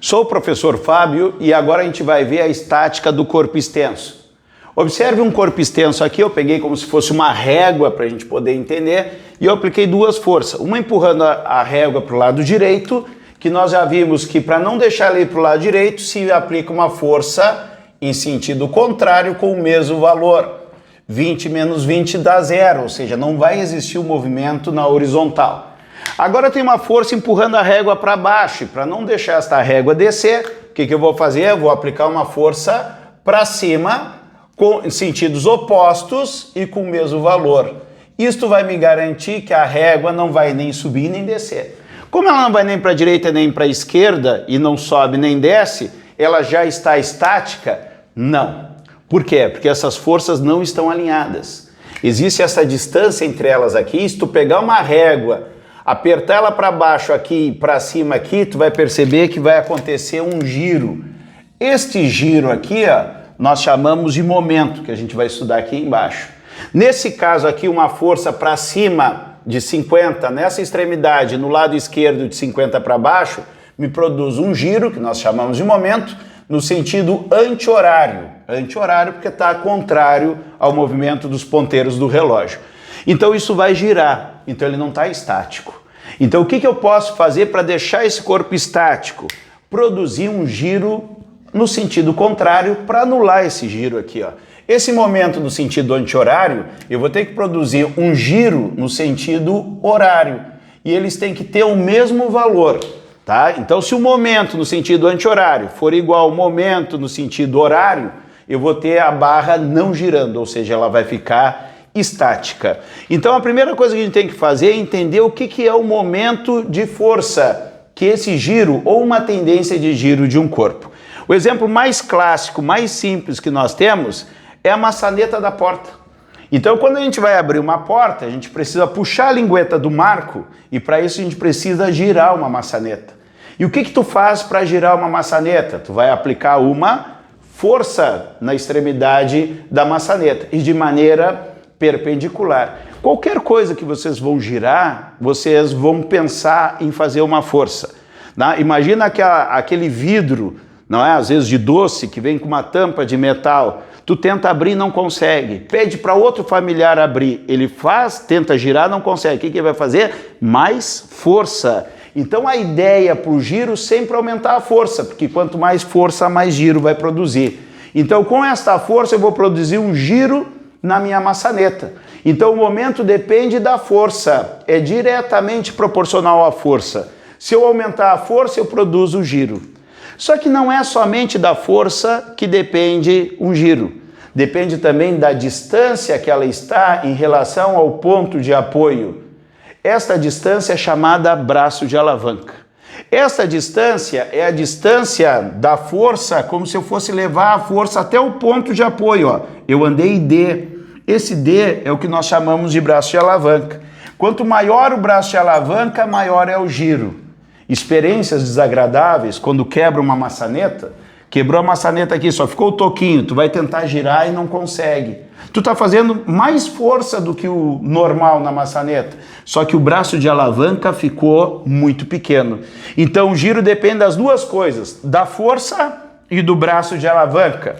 Sou o professor Fábio e agora a gente vai ver a estática do corpo extenso. Observe um corpo extenso aqui, eu peguei como se fosse uma régua para a gente poder entender e eu apliquei duas forças. Uma empurrando a régua para o lado direito, que nós já vimos que para não deixar ela ir para o lado direito, se aplica uma força em sentido contrário com o mesmo valor. 20 menos 20 dá zero, ou seja, não vai existir o movimento na horizontal. Agora tem uma força empurrando a régua para baixo, e para não deixar esta régua descer, o que eu vou fazer? Eu vou aplicar uma força para cima, em sentidos opostos e com o mesmo valor. Isto vai me garantir que a régua não vai nem subir nem descer. Como ela não vai nem para a direita nem para a esquerda, e não sobe nem desce, ela já está estática? Não. Por quê? Porque essas forças não estão alinhadas. Existe essa distância entre elas aqui. Se tu pegar uma régua, apertar ela para baixo aqui e para cima aqui, tu vai perceber que vai acontecer um giro. Este giro aqui, ó, nós chamamos de momento, que a gente vai estudar aqui embaixo. Nesse caso aqui, uma força para cima de 50, nessa extremidade, no lado esquerdo de 50 para baixo, me produz um giro, que nós chamamos de momento, no sentido anti-horário. Anti-horário porque está contrário ao movimento dos ponteiros do relógio. Então isso vai girar, então ele não está estático. Então o que eu posso fazer para deixar esse corpo estático? Produzir um giro no sentido contrário para anular esse giro aqui, ó. Esse momento no sentido anti-horário, eu vou ter que produzir um giro no sentido horário. E eles têm que ter o mesmo valor, tá? Então se o momento no sentido anti-horário for igual ao momento no sentido horário, eu vou ter a barra não girando, ou seja, ela vai ficar estática. Então a primeira coisa que a gente tem que fazer é entender o que é o momento de força, que é esse giro ou uma tendência de giro de um corpo. O exemplo mais clássico, mais simples que nós temos é a maçaneta da porta. Então quando a gente vai abrir uma porta, a gente precisa puxar a lingueta do marco e para isso a gente precisa girar uma maçaneta. E o que tu faz para girar uma maçaneta? Tu vai aplicar uma força na extremidade da maçaneta e de maneira perpendicular. Qualquer coisa que vocês vão girar, vocês vão pensar em fazer uma força. Né? Imagina aquele vidro, não é? Às vezes de doce, que vem com uma tampa de metal. Tu tenta abrir e não consegue. Pede para outro familiar abrir. Ele faz, tenta girar, não consegue. O que ele vai fazer? Mais força. Então a ideia para o giro sempre é aumentar a força, porque quanto mais força, mais giro vai produzir. Então com esta força eu vou produzir um giro na minha maçaneta. Então o momento depende da força, é diretamente proporcional à força. Se eu aumentar a força, eu produzo o giro. Só que não é somente da força que depende um giro. Depende também da distância que ela está em relação ao ponto de apoio. Esta distância é chamada braço de alavanca. Esta distância é a distância da força, como se eu fosse levar a força até o ponto de apoio. Ó. Eu andei D. Esse D é o que nós chamamos de braço de alavanca. Quanto maior o braço de alavanca, maior é o giro. Experiências desagradáveis, quando quebra uma maçaneta, quebrou a maçaneta aqui, só ficou o toquinho, tu vai tentar girar e não consegue. Tu tá fazendo mais força do que o normal na maçaneta, só que o braço de alavanca ficou muito pequeno. Então o giro depende das duas coisas, da força e do braço de alavanca.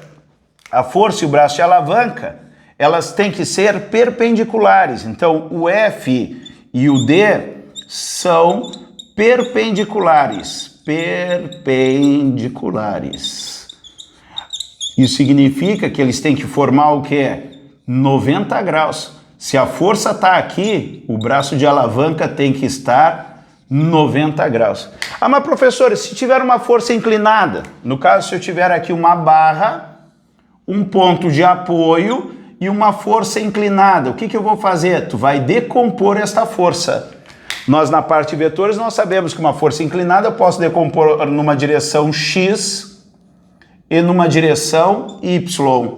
A força e o braço de alavanca, elas têm que ser perpendiculares. Então o F e o D são perpendiculares. Perpendiculares. Isso significa que eles têm que formar o quê? 90 graus. Se a força está aqui, o braço de alavanca tem que estar 90 graus. Ah, mas professor, se tiver uma força inclinada, no caso se eu tiver aqui uma barra, um ponto de apoio e uma força inclinada, o que eu vou fazer? Tu vai decompor esta força. Nós na parte de vetores nós sabemos que uma força inclinada eu posso decompor numa direção X e numa direção Y.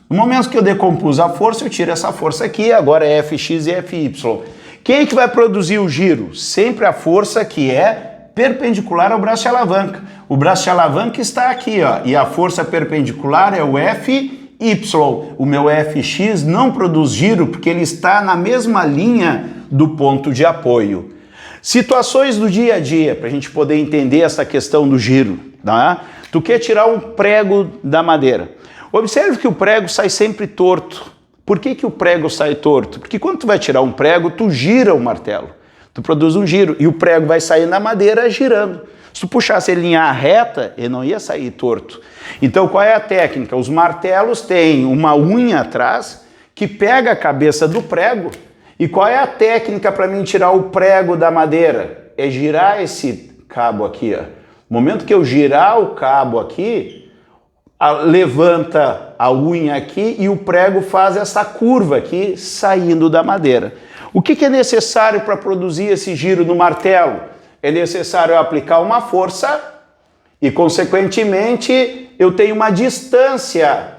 No momento que eu decompus a força, eu tiro essa força aqui, agora é Fx e Fy. Quem é que vai produzir o giro? Sempre a força que é perpendicular ao braço de alavanca. O braço de alavanca está aqui, ó, e a força perpendicular é o Fy. O meu Fx não produz giro porque ele está na mesma linha do ponto de apoio. Situações do dia a dia, para a gente poder entender essa questão do giro. Tá? Tu quer tirar um prego da madeira. Observe que o prego sai sempre torto. Por que o prego sai torto? Porque quando tu vai tirar um prego, tu gira o martelo. Tu produz um giro e o prego vai sair na madeira girando. Se tu puxasse ele em linha reta, ele não ia sair torto. Então qual é a técnica? Os martelos têm uma unha atrás que pega a cabeça do prego. E qual é a técnica para mim tirar o prego da madeira? É girar esse cabo aqui, ó. No momento que eu girar o cabo aqui, levanta a unha aqui e o prego faz essa curva aqui saindo da madeira. O que é necessário para produzir esse giro no martelo? É necessário aplicar uma força e, consequentemente, eu tenho uma distância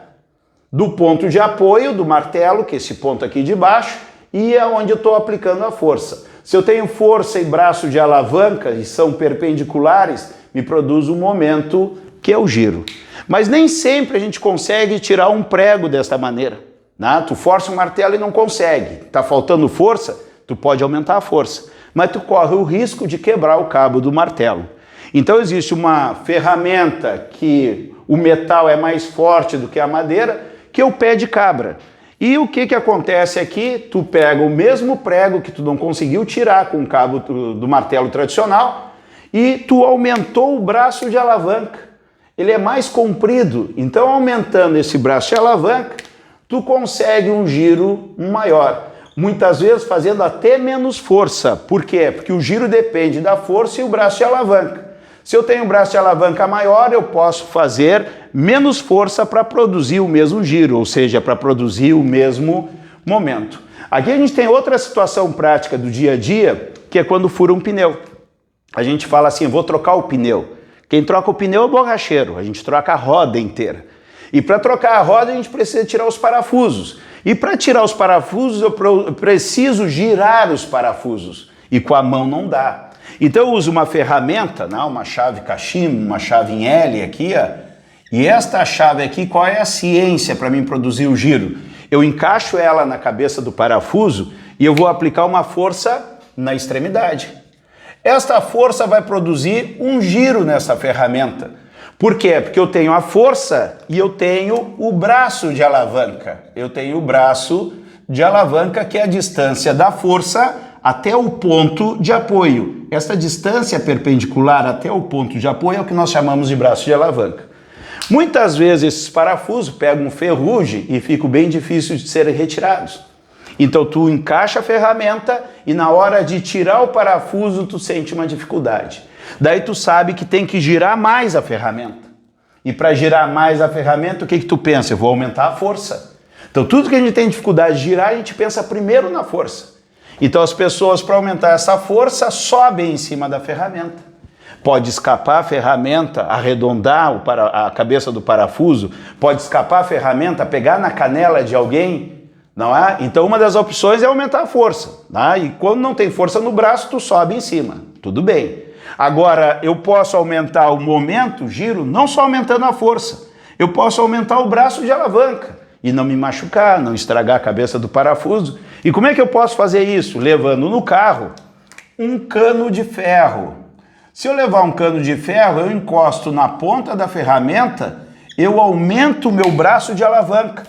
do ponto de apoio do martelo, que é esse ponto aqui de baixo, e é onde eu estou aplicando a força. Se eu tenho força e braço de alavanca e são perpendiculares, me produz um momento que é o giro. Mas nem sempre a gente consegue tirar um prego desta maneira. Né? Tu força o martelo e não consegue. Está faltando força, tu pode aumentar a força. Mas tu corre o risco de quebrar o cabo do martelo. Então existe uma ferramenta que o metal é mais forte do que a madeira, que é o pé de cabra. E o que acontece aqui? Tu pega o mesmo prego que tu não conseguiu tirar com o cabo do martelo tradicional e tu aumentou o braço de alavanca. Ele é mais comprido, então aumentando esse braço de alavanca, tu consegue um giro maior. Muitas vezes fazendo até menos força. Por quê? Porque o giro depende da força e o braço de alavanca. Se eu tenho um braço de alavanca maior, eu posso fazer menos força para produzir o mesmo giro, ou seja, para produzir o mesmo momento. Aqui a gente tem outra situação prática do dia a dia, que é quando fura um pneu. A gente fala assim, vou trocar o pneu. Quem troca o pneu é o borracheiro, a gente troca a roda inteira. E para trocar a roda a gente precisa tirar os parafusos. E para tirar os parafusos eu preciso girar os parafusos. E com a mão não dá. Então eu uso uma ferramenta, né, uma chave cachimbo, uma chave em L aqui, ó, e esta chave aqui, qual é a ciência para mim produzir o giro? Eu encaixo ela na cabeça do parafuso e eu vou aplicar uma força na extremidade. Esta força vai produzir um giro nessa ferramenta. Por quê? Porque eu tenho a força e eu tenho o braço de alavanca. Eu tenho o braço de alavanca, que é a distância da força até o ponto de apoio. Esta distância perpendicular até o ponto de apoio é o que nós chamamos de braço de alavanca. Muitas vezes esses parafusos pegam ferrugem e ficam bem difíceis de serem retirados. Então tu encaixa a ferramenta e na hora de tirar o parafuso tu sente uma dificuldade. Daí tu sabe que tem que girar mais a ferramenta. E para girar mais a ferramenta, o que tu pensa? Eu vou aumentar a força. Então tudo que a gente tem dificuldade de girar, a gente pensa primeiro na força. Então as pessoas, para aumentar essa força, sobem em cima da ferramenta. Pode escapar a ferramenta, arredondar a cabeça do parafuso, pode escapar a ferramenta, pegar na canela de alguém, não é? Então uma das opções é aumentar a força. Tá? E quando não tem força no braço, tu sobe em cima. Tudo bem. Agora, eu posso aumentar o momento, o giro, não só aumentando a força. Eu posso aumentar o braço de alavanca e não me machucar, não estragar a cabeça do parafuso. E como é que eu posso fazer isso? Levando no carro um cano de ferro. Se eu levar um cano de ferro, eu encosto na ponta da ferramenta, eu aumento o meu braço de alavanca.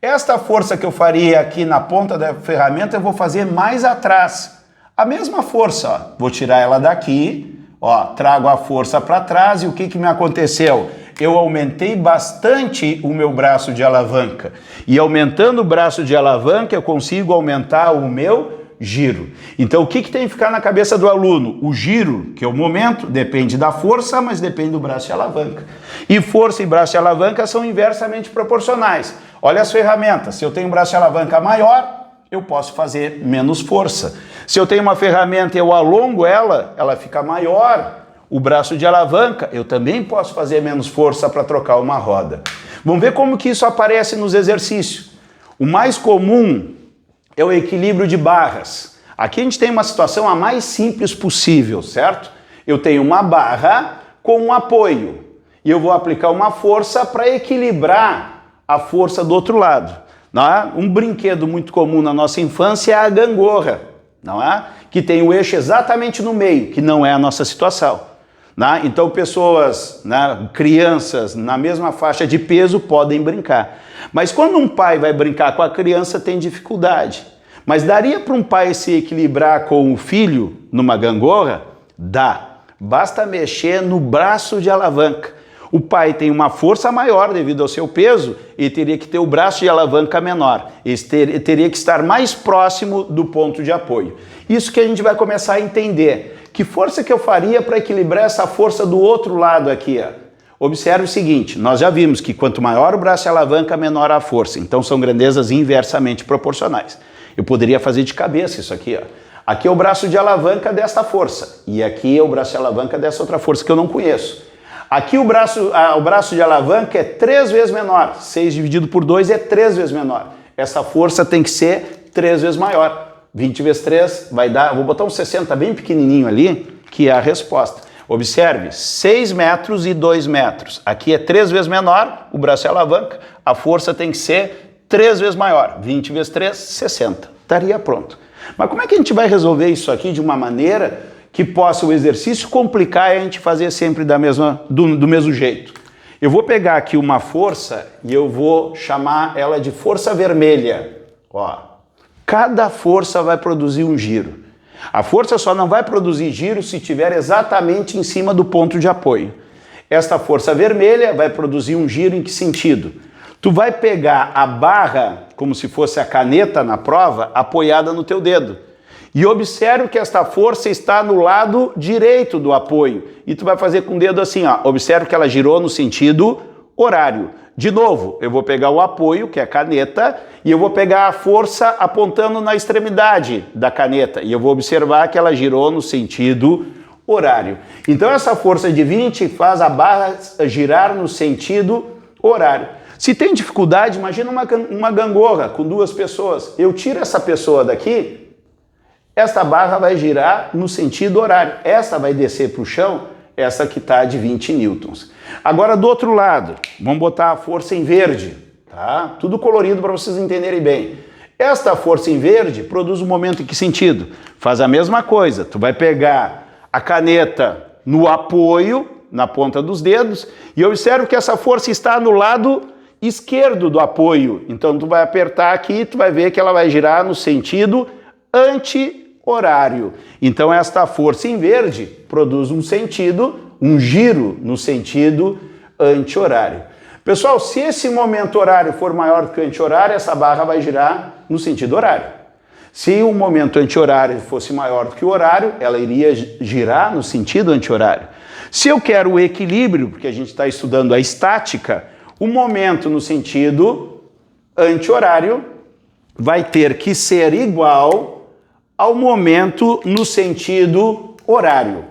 Esta força que eu faria aqui na ponta da ferramenta, eu vou fazer mais atrás. A mesma força, ó. Vou tirar ela daqui, ó, trago a força para trás e o que me aconteceu? Eu aumentei bastante o meu braço de alavanca. E aumentando o braço de alavanca, eu consigo aumentar o meu giro. Então, o que tem que ficar na cabeça do aluno? O giro, que é o momento, depende da força, mas depende do braço de alavanca. E força e braço de alavanca são inversamente proporcionais. Olha as ferramentas. Se eu tenho um braço de alavanca maior, eu posso fazer menos força. Se eu tenho uma ferramenta e eu alongo ela, ela fica maior. O braço de alavanca, eu também posso fazer menos força para trocar uma roda. Vamos ver como que isso aparece nos exercícios. O mais comum é o equilíbrio de barras. Aqui a gente tem uma situação a mais simples possível, certo? Eu tenho uma barra com um apoio e eu vou aplicar uma força para equilibrar a força do outro lado. Não é? Um brinquedo muito comum na nossa infância é a gangorra, não é? que tem o eixo exatamente no meio, que não é a nossa situação. Né? Então pessoas, né, crianças na mesma faixa de peso podem brincar. Mas quando um pai vai brincar com a criança tem dificuldade. Mas daria para um pai se equilibrar com o filho numa gangorra? Dá. Basta mexer no braço de alavanca. O pai tem uma força maior devido ao seu peso e teria que ter o braço de alavanca menor. Ele teria que estar mais próximo do ponto de apoio. Isso que a gente vai começar a entender. Que força que eu faria para equilibrar essa força do outro lado aqui? Ó? Observe o seguinte, nós já vimos que quanto maior o braço de alavanca, menor a força. Então são grandezas inversamente proporcionais. Eu poderia fazer de cabeça isso aqui. Ó. Aqui é o braço de alavanca desta força. E aqui é o braço de alavanca dessa outra força que eu não conheço. Aqui o braço de alavanca é 3 vezes menor. 6 dividido por 2 é 3 vezes menor. Essa força tem que ser 3 vezes maior. 20 vezes 3 vai dar, vou botar um 60 bem pequenininho ali, que é a resposta. Observe, 6 metros e 2 metros. Aqui é 3 vezes menor, o braço é alavanca, a força tem que ser 3 vezes maior. 20 vezes 3, 60. Estaria pronto. Mas como é que a gente vai resolver isso aqui de uma maneira que possa o exercício complicar e a gente fazer sempre do mesmo jeito? Eu vou pegar aqui uma força e eu vou chamar ela de força vermelha. Ó. Cada força vai produzir um giro. A força só não vai produzir giro se estiver exatamente em cima do ponto de apoio. Esta força vermelha vai produzir um giro em que sentido? Tu vai pegar a barra, como se fosse a caneta na prova, apoiada no teu dedo. E observe que esta força está no lado direito do apoio. E tu vai fazer com o dedo assim, ó. Observe que ela girou no sentido horário. De novo, eu vou pegar o apoio, que é a caneta, e eu vou pegar a força apontando na extremidade da caneta. E eu vou observar que ela girou no sentido horário. Então essa força de 20 faz a barra girar no sentido horário. Se tem dificuldade, imagina uma gangorra com 2 pessoas. Eu tiro essa pessoa daqui, esta barra vai girar no sentido horário. Essa vai descer para o chão, essa que está de 20 newtons. Agora do outro lado, vamos botar a força em verde, tá? Tudo colorido para vocês entenderem bem. Esta força em verde produz um momento em que sentido? Faz a mesma coisa, tu vai pegar a caneta no apoio, na ponta dos dedos, e observe que essa força está no lado esquerdo do apoio. Então tu vai apertar aqui, tu vai ver que ela vai girar no sentido anti-horário. Então esta força em verde produz um giro no sentido anti-horário. Pessoal, se esse momento horário for maior do que o anti-horário, essa barra vai girar no sentido horário. Se o momento anti-horário fosse maior do que o horário, ela iria girar no sentido anti-horário. Se eu quero o equilíbrio, porque a gente está estudando a estática, o momento no sentido anti-horário vai ter que ser igual ao momento no sentido horário.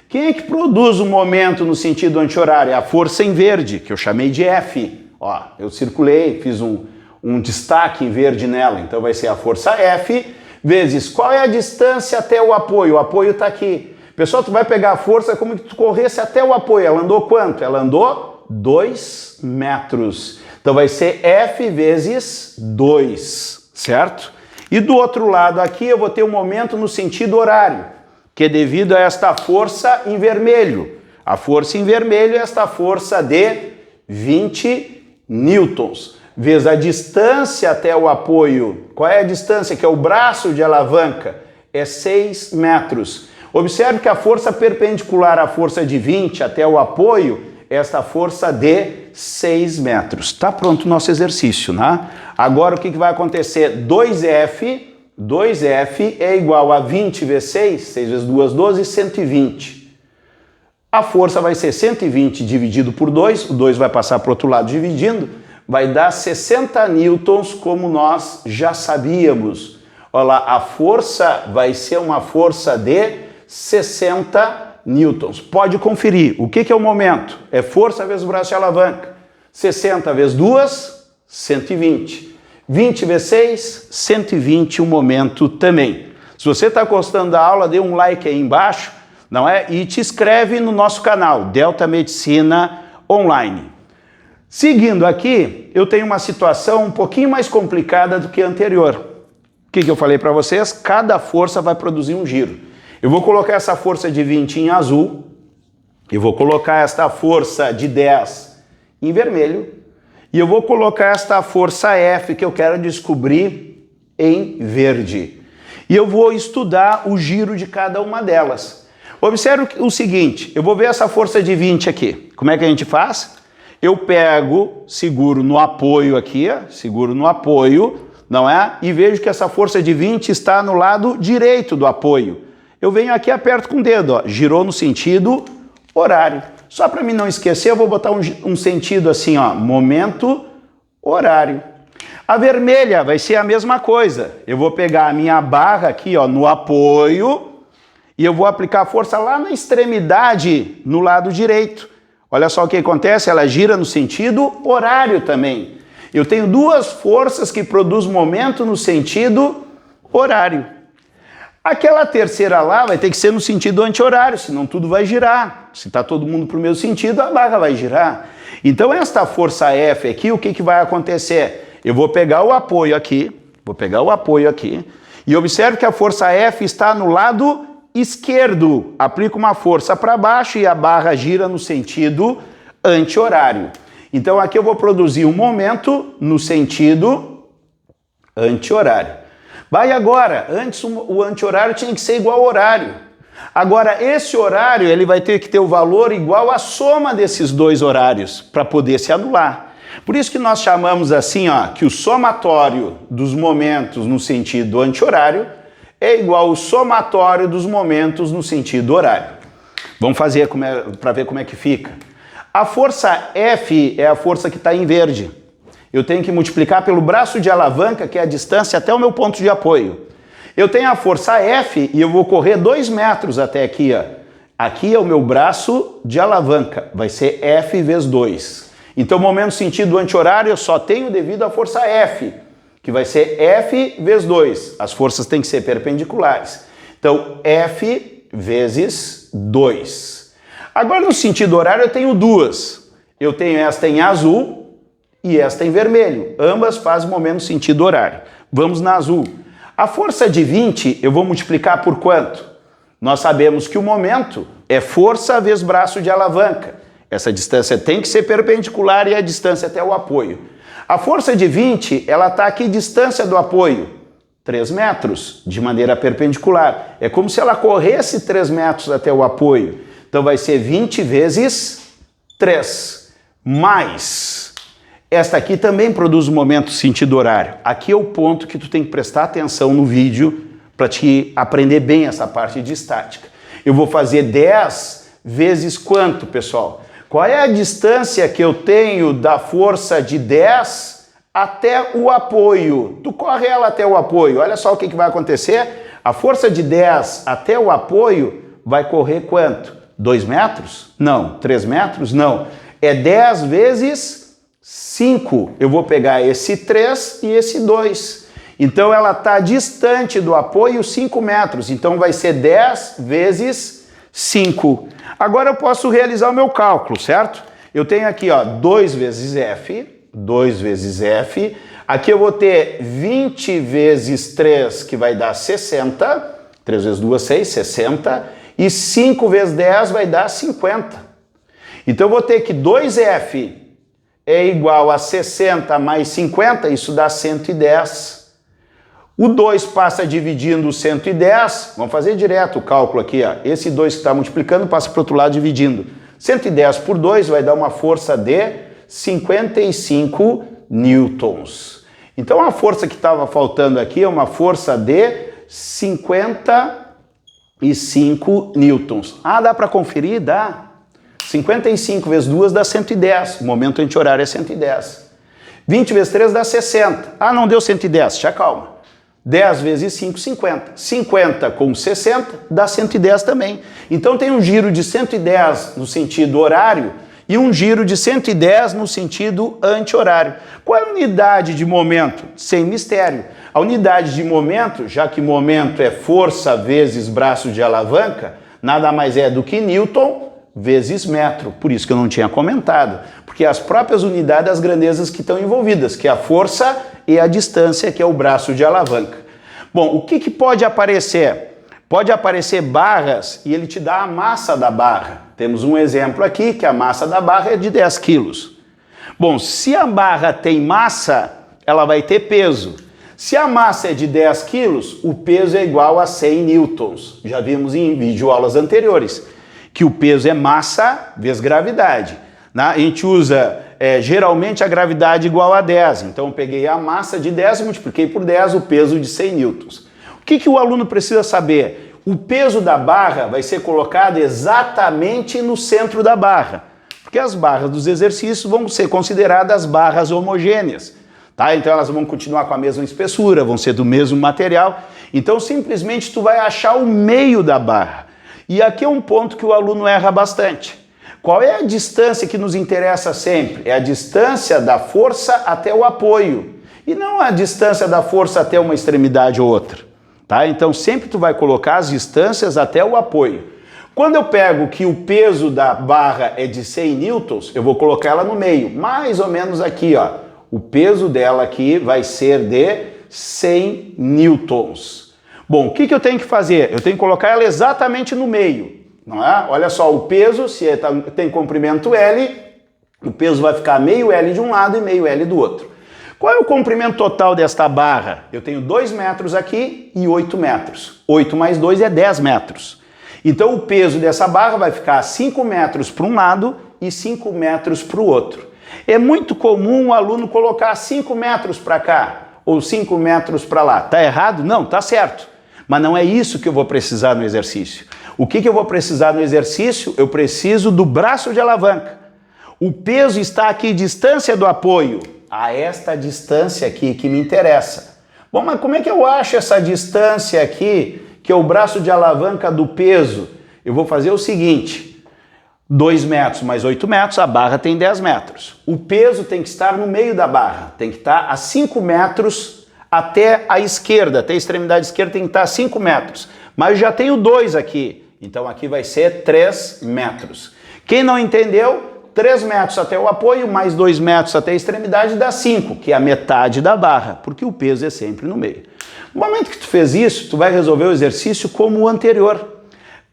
Quem é que produz o momento no sentido anti-horário? É a força em verde, que eu chamei de F. Ó, eu circulei, fiz um destaque em verde nela, então vai ser a força F, vezes qual é a distância até o apoio? O apoio está aqui. Pessoal, tu vai pegar a força como que tu corresse até o apoio. Ela andou quanto? Ela andou 2 metros. Então vai ser F vezes 2, certo? E do outro lado aqui eu vou ter um momento no sentido horário, que é devido a esta força em vermelho. A força em vermelho é esta força de 20 newtons. Vezes a distância até o apoio. Qual é a distância? Que é o braço de alavanca. É 6 metros. Observe que a força perpendicular à força de 20 até o apoio é esta força de 6 metros. Está pronto o nosso exercício, né? Agora o que vai acontecer? 2F é igual a 20 vezes 6, 6 vezes 2, 12, 120. A força vai ser 120 dividido por 2, o 2 vai passar para o outro lado dividindo, vai dar 60 newtons, como nós já sabíamos. Olha lá, a força vai ser uma força de 60 newtons. Pode conferir. O que é o momento? É força vezes o braço de alavanca. 60 vezes 2, 120. 20 vezes 6, 120 o momento também. Se você está gostando da aula, dê um like aí embaixo, não é? E te inscreve no nosso canal, Delta Medicina Online. Seguindo aqui, eu tenho uma situação um pouquinho mais complicada do que a anterior. O que eu falei para vocês? Cada força vai produzir um giro. Eu vou colocar essa força de 20 em azul, eu vou colocar esta força de 10 em vermelho, e eu vou colocar esta força F que eu quero descobrir em verde. E eu vou estudar o giro de cada uma delas. Observe o seguinte, eu vou ver essa força de 20 aqui. Como é que a gente faz? Eu pego, seguro no apoio aqui, seguro no apoio, não é? E vejo que essa força de 20 está no lado direito do apoio. Eu venho aqui e aperto com o dedo, ó, girou no sentido horário. Só para mim não esquecer, eu vou botar um sentido assim, ó, momento horário. A vermelha vai ser a mesma coisa. Eu vou pegar a minha barra aqui, ó, no apoio e eu vou aplicar a força lá na extremidade, no lado direito. Olha só o que acontece, ela gira no sentido horário também. Eu tenho duas forças que produzem momento no sentido horário. Aquela terceira lá vai ter que ser no sentido anti-horário, senão tudo vai girar. Se está todo mundo para o mesmo sentido, a barra vai girar. Então esta força F aqui, o que vai acontecer? Eu vou pegar o apoio aqui, e observe que a força F está no lado esquerdo. Aplico uma força para baixo e a barra gira no sentido anti-horário. Então aqui eu vou produzir um momento no sentido anti-horário. Vai agora, antes o anti-horário tinha que ser igual ao horário. Agora esse horário ele vai ter que ter o valor igual à soma desses dois horários para poder se anular. Por isso que nós chamamos assim, ó, que o somatório dos momentos no sentido anti-horário é igual ao somatório dos momentos no sentido horário. Vamos fazer para ver como é que fica. A força F é a força que está em verde. Eu tenho que multiplicar pelo braço de alavanca, que é a distância até o meu ponto de apoio. Eu tenho a força F e eu vou correr 2 metros até aqui. Ó. Aqui é o meu braço de alavanca, vai ser F vezes 2. Então, momento sentido anti-horário eu só tenho devido à força F, que vai ser F vezes 2. As forças têm que ser perpendiculares. Então, F vezes 2. Agora, no sentido horário, eu tenho duas. Eu tenho esta em azul e esta em vermelho. Ambas fazem momento sentido horário. Vamos na azul. A força de 20 eu vou multiplicar por quanto? Nós sabemos que o momento é força vezes braço de alavanca. Essa distância tem que ser perpendicular e a distância até o apoio. A força de 20, ela está aqui distância do apoio. 3 metros, de maneira perpendicular. É como se ela corresse 3 metros até o apoio. Então vai ser 20 vezes 3. Mais. Esta aqui também produz um momento sentido horário. Aqui é o ponto que tu tem que prestar atenção no vídeo para te aprender bem essa parte de estática. Eu vou fazer 10 vezes quanto, pessoal? Qual é a distância que eu tenho da força de 10 até o apoio? Tu corre ela até o apoio. Olha só o que vai acontecer. A força de 10 até o apoio vai correr quanto? 2 metros? Não. 3 metros? Não. É 10 vezes 5. Eu vou pegar esse 3 e esse 2. Então ela está distante do apoio 5 metros. Então vai ser 10 vezes 5. Agora eu posso realizar o meu cálculo, certo? Eu tenho aqui, ó, 2 vezes F. 2 vezes F. Aqui eu vou ter 20 vezes 3, que vai dar 60. 3 vezes 2, 6, 60. E 5 vezes 10 vai dar 50. Então eu vou ter que 2F é igual a 60 mais 50, isso dá 110. O 2 passa dividindo o 110, vamos fazer direto o cálculo aqui, ó. Esse 2 que está multiplicando passa para o outro lado dividindo. 110 por 2 vai dar uma força de 55 newtons. Então a força que estava faltando aqui é uma força de 55 newtons. Ah, dá para conferir? Dá. 55 vezes 2 dá 110. O momento anti-horário é 110. 20 vezes 3 dá 60. Ah, não deu 110. Já calma. 10 vezes 5, 50. 50 com 60 dá 110 também. Então tem um giro de 110 no sentido horário e um giro de 110 no sentido anti-horário. Qual é a unidade de momento? Sem mistério. A unidade de momento, já que momento é força vezes braço de alavanca, nada mais é do que Newton vezes metro. Por isso que eu não tinha comentado. Porque as próprias unidades das grandezas que estão envolvidas, que é a força e a distância, que é o braço de alavanca. Bom, o que pode aparecer? Pode aparecer barras e ele te dá a massa da barra. Temos um exemplo aqui que a massa da barra é de 10 quilos. Bom, se a barra tem massa, ela vai ter peso. Se a massa é de 10 quilos, o peso é igual a 100 newtons. Já vimos em videoaulas anteriores que o peso é massa vezes gravidade. A gente usa geralmente a gravidade igual a 10. Então eu peguei a massa de 10 e multipliquei por 10 o peso de 100 newtons. O que o aluno precisa saber? O peso da barra vai ser colocado exatamente no centro da barra, porque as barras dos exercícios vão ser consideradas barras homogêneas. Tá? Então elas vão continuar com a mesma espessura, vão ser do mesmo material. Então simplesmente tu vai achar o meio da barra. E aqui é um ponto que o aluno erra bastante. Qual é a distância que nos interessa sempre? É a distância da força até o apoio, e não a distância da força até uma extremidade ou outra. Tá? Então sempre tu vai colocar as distâncias até o apoio. Quando eu pego que o peso da barra é de 100 newtons, eu vou colocar ela no meio, mais ou menos aqui, ó. O peso dela aqui vai ser de 100 newtons. Bom, o que eu tenho que fazer? Eu tenho que colocar ela exatamente no meio, não é? Olha só, o peso, se tem comprimento L, o peso vai ficar meio L de um lado e meio L do outro. Qual é o comprimento total desta barra? Eu tenho 2 metros aqui e 8 metros. 8 mais 2 é 10 metros. Então o peso dessa barra vai ficar 5 metros para um lado e 5 metros para o outro. É muito comum o aluno colocar 5 metros para cá ou 5 metros para lá. Tá errado? Não, tá certo. Mas não é isso que eu vou precisar no exercício. O que eu vou precisar no exercício? Eu preciso do braço de alavanca. O peso está aqui, distância do apoio, a esta distância aqui que me interessa. Bom, mas como é que eu acho essa distância aqui, que é o braço de alavanca do peso? Eu vou fazer o seguinte: 2 metros mais 8 metros, a barra tem 10 metros. O peso tem que estar no meio da barra, tem que estar a 5 metros até a esquerda, até a extremidade esquerda tem que estar a 5 metros. Mas eu já tenho 2 aqui, então aqui vai ser 3 metros. Quem não entendeu? 3 metros até o apoio, mais 2 metros até a extremidade dá 5, que é a metade da barra, porque o peso é sempre no meio. No momento que tu fez isso, tu vai resolver o exercício como o anterior.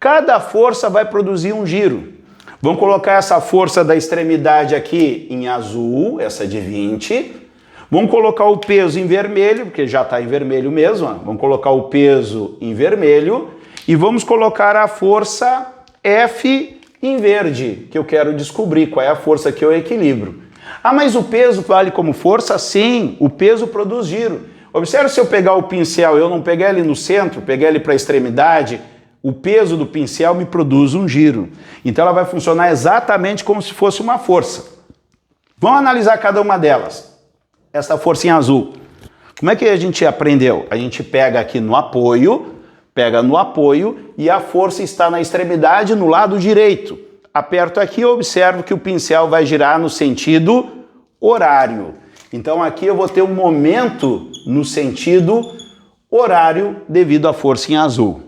Cada força vai produzir um giro. Vamos colocar essa força da extremidade aqui em azul, essa de 20. Vamos colocar o peso em vermelho, porque já está em vermelho mesmo. Ó. Vamos colocar o peso em vermelho e vamos colocar a força F em verde, que eu quero descobrir qual é a força que eu equilibro. Ah, mas o peso vale como força? Sim, o peso produz giro. Observe, se eu pegar o pincel, eu não pegar ele no centro, pegar ele para a extremidade, o peso do pincel me produz um giro. Então ela vai funcionar exatamente como se fosse uma força. Vamos analisar cada uma delas. Essa força em azul. Como é que a gente aprendeu? A gente pega aqui no apoio, e a força está na extremidade no lado direito. Aperto aqui e observo que o pincel vai girar no sentido horário. Então aqui eu vou ter um momento no sentido horário devido à força em azul.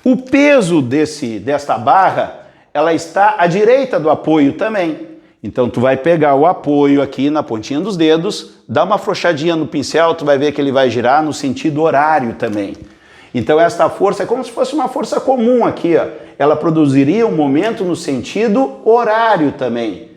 O peso desta barra, ela está à direita do apoio também. Então tu vai pegar o apoio aqui na pontinha dos dedos, dá uma afrouxadinha no pincel, tu vai ver que ele vai girar no sentido horário também. Então esta força é como se fosse uma força comum aqui, ó. Ela produziria um momento no sentido horário também.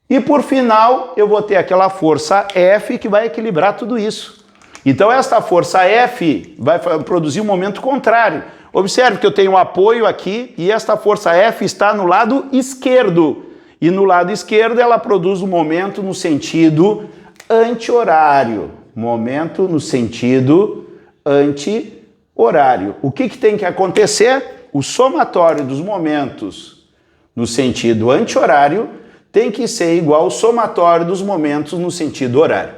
E por final, eu vou ter aquela força F que vai equilibrar tudo isso. Então esta força F vai produzir um momento contrário. Observe que eu tenho um apoio aqui e esta força F está no lado esquerdo. E no lado esquerdo ela produz um momento no sentido anti-horário. Momento no sentido anti-horário. O que tem que acontecer? O somatório dos momentos no sentido anti-horário tem que ser igual ao somatório dos momentos no sentido horário.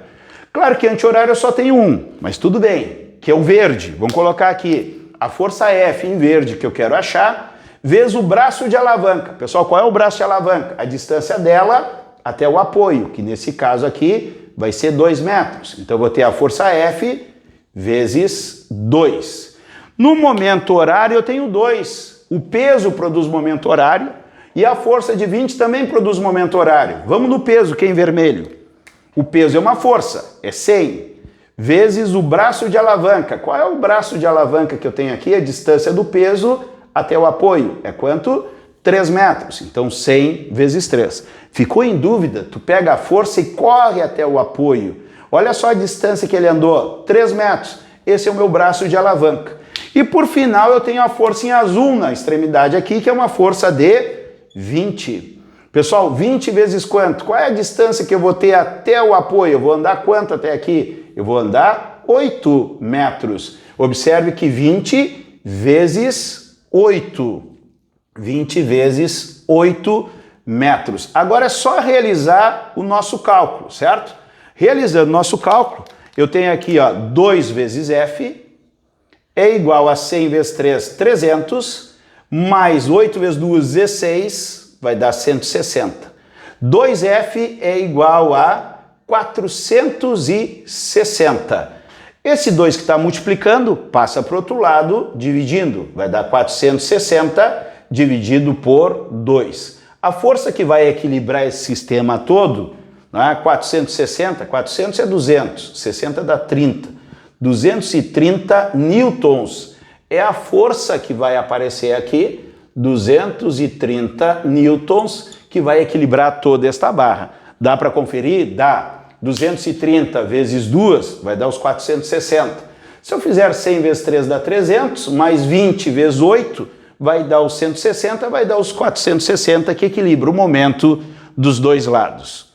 Claro que anti-horário eu só tenho um, mas tudo bem, que é o verde. Vamos colocar aqui a força F em verde que eu quero achar, vezes o braço de alavanca. Pessoal, qual é o braço de alavanca? A distância dela até o apoio, que nesse caso aqui vai ser 2 metros. Então eu vou ter a força F vezes 2. No momento horário eu tenho 2. O peso produz momento horário e a força de 20 também produz momento horário. Vamos no peso, que é em vermelho. O peso é uma força, é 100, vezes o braço de alavanca. Qual é o braço de alavanca que eu tenho aqui? A distância do peso até o apoio. É quanto? 3 metros. Então 100 vezes 3. Ficou em dúvida? Tu pega a força e corre até o apoio. Olha só a distância que ele andou, 3 metros. Esse é o meu braço de alavanca. E por final eu tenho a força em azul na extremidade aqui, que é uma força de 20. Pessoal, 20 vezes quanto? Qual é a distância que eu vou ter até o apoio? Eu vou andar quanto até aqui? Eu vou andar 8 metros. Observe que 20 vezes 8. 20 vezes 8 metros. Agora é só realizar o nosso cálculo, certo? Realizando o nosso cálculo, eu tenho aqui, ó, 2 vezes F é igual a 100 vezes 3, 300, mais 8 vezes 2, 16, vai dar 160. 2F é igual a 460. Esse 2 que está multiplicando passa para o outro lado, dividindo. Vai dar 460 dividido por 2. A força que vai equilibrar esse sistema todo, né, 460, 400 é 200, 60 dá 30. 230 newtons é a força que vai aparecer aqui, 230 newtons, que vai equilibrar toda esta barra. Dá para conferir? Dá. 230 vezes 2 vai dar os 460. Se eu fizer 100 vezes 3 dá 300, mais 20 vezes 8 vai dar os 160, vai dar os 460, que equilibra o momento dos dois lados.